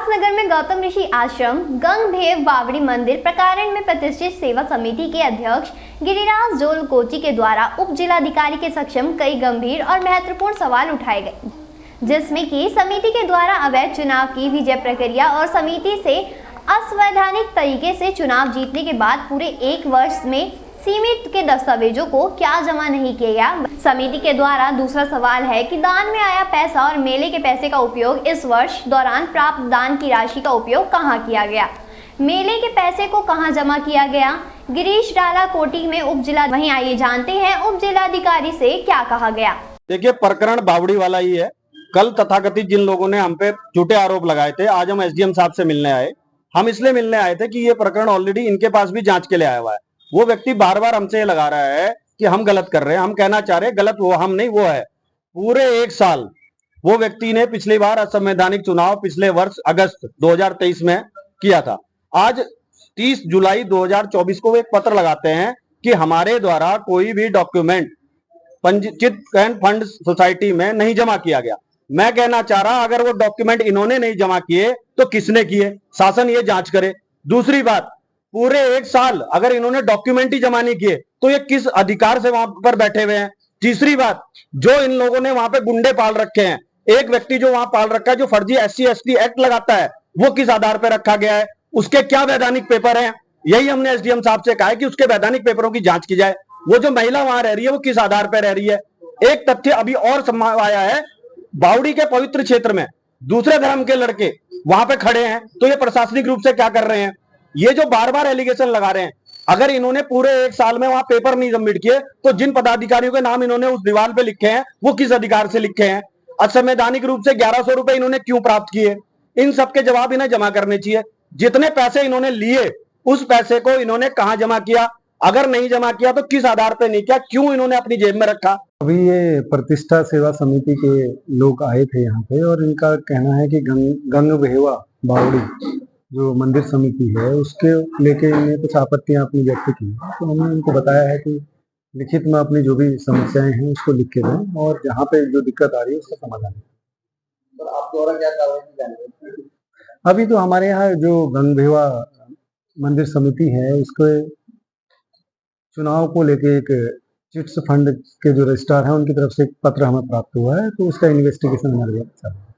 उल्लासनगर में गौतम ऋषि आश्रम गंगभेव बावड़ी मंदिर प्रकरण में प्रतिष्ठित सेवा समिति के अध्यक्ष गिरिराज जोल कोची के द्वारा उप जिलाधिकारी के समक्ष कई गंभीर और महत्वपूर्ण सवाल उठाए गए, जिसमें कि समिति के द्वारा अवैध चुनाव की विजय प्रक्रिया और समिति से असंवैधानिक तरीके से चुनाव जीतने के बाद पूरे एक वर्ष में सीमित के दस्तावेजों को क्या जमा नहीं किया गया। समिति के द्वारा दूसरा सवाल है कि दान में आया पैसा और मेले के पैसे का उपयोग इस वर्ष दौरान प्राप्त दान की राशि का उपयोग कहां किया गया, मेले के पैसे को कहां जमा किया गया। गिरीश डाला कोटी में उप जिला, वहीं आइए जानते हैं उप जिलाधिकारी से क्या कहा गया। देखिए, प्रकरण बावड़ी वाला ही है। कल तथाकथित जिन लोगों ने हम पे झूठे आरोप लगाए थे, आज हम एसडीएम साहब से मिलने आए। हम इसलिए मिलने आए थे कि ये प्रकरण ऑलरेडी इनके पास भी जांच के लिए आया हुआ है। वो व्यक्ति बार बार हमसे ये लगा रहा है कि हम गलत कर रहे हैं। हम कहना चाह रहे हैं गलत वो हम नहीं, वो है। पूरे एक साल वो व्यक्ति ने पिछली बार असंवैधानिक चुनाव पिछले वर्ष अगस्त 2023 में किया था। आज 30 जुलाई 2024 को वो एक पत्र लगाते हैं कि हमारे द्वारा कोई भी डॉक्यूमेंट पंजीकृत फंड सोसाइटी में नहीं जमा किया गया। मैं कहना चाह रहा, अगर वो डॉक्यूमेंट इन्होंने नहीं जमा किए तो किसने किए, शासन ये जांच करे। दूसरी बात, पूरे एक साल अगर इन्होंने डॉक्यूमेंट ही जमा नहीं किए तो ये किस अधिकार से वहां पर बैठे हुए हैं। तीसरी बात, जो इन लोगों ने वहां पे गुंडे पाल रखे हैं, एक व्यक्ति जो वहां पाल रखा है, जो फर्जी SC/ST एक्ट लगाता है, वो किस आधार पर रखा गया है, उसके क्या वैधानिक पेपर हैं। यही हमने एसडीएम साहब से कहा है कि उसके वैधानिक पेपरों की जांच की जाए। वो जो महिला वहां रह रही है वो किस आधार पर रह रही है। एक तथ्य अभी और सामने आया है, बावड़ी के पवित्र क्षेत्र में दूसरे धर्म के लड़के वहां पे खड़े हैं, तो ये प्रशासनिक रूप से क्या कर रहे हैं। ये जो बार बार एलिगेशन लगा रहे हैं, अगर इन्होंने पूरे एक साल में वहां पेपर नहीं सबमिट किए तो जिन पदाधिकारियों के नाम इन्होंने उस दीवार पे लिखे हैं वो किस अधिकार से लिखे हैं। असंवैधानिक रूप से 1100 रुपए इन्होंने क्यों प्राप्त किए, इन सबके जवाब इन्हें जमा करने चाहिए। जितने पैसे इन्होंने लिए उस पैसे को इन्होंने कहां जमा किया, अगर नहीं जमा किया तो किस आधार पर नहीं किया, क्यों इन्होंने अपनी जेब में रखा। अभी ये प्रतिष्ठा सेवा समिति के लोग आए थे यहाँ पे और इनका कहना है कि गंगभेवा बावड़ी जो मंदिर समिति है उसके लेके इन्हें कुछ आपत्तियां अपनी व्यक्त की। तो हमने इनको बताया है कि लिखित में अपनी जो भी समस्याएं हैं उसको लिख के दें और जहाँ पे जो दिक्कत आ रही है उसका समाधान। तो आप द्वारा क्या कार्रवाई की जाएगी? अभी तो हमारे यहाँ जो गंगभेवा मंदिर समिति है उसके चुनाव को लेके एक चिट्स फंड के जो रजिस्ट्रार हैं उनकी तरफ से एक पत्र हमें प्राप्त हुआ है, तो उसका इन्वेस्टिगेशन हमारे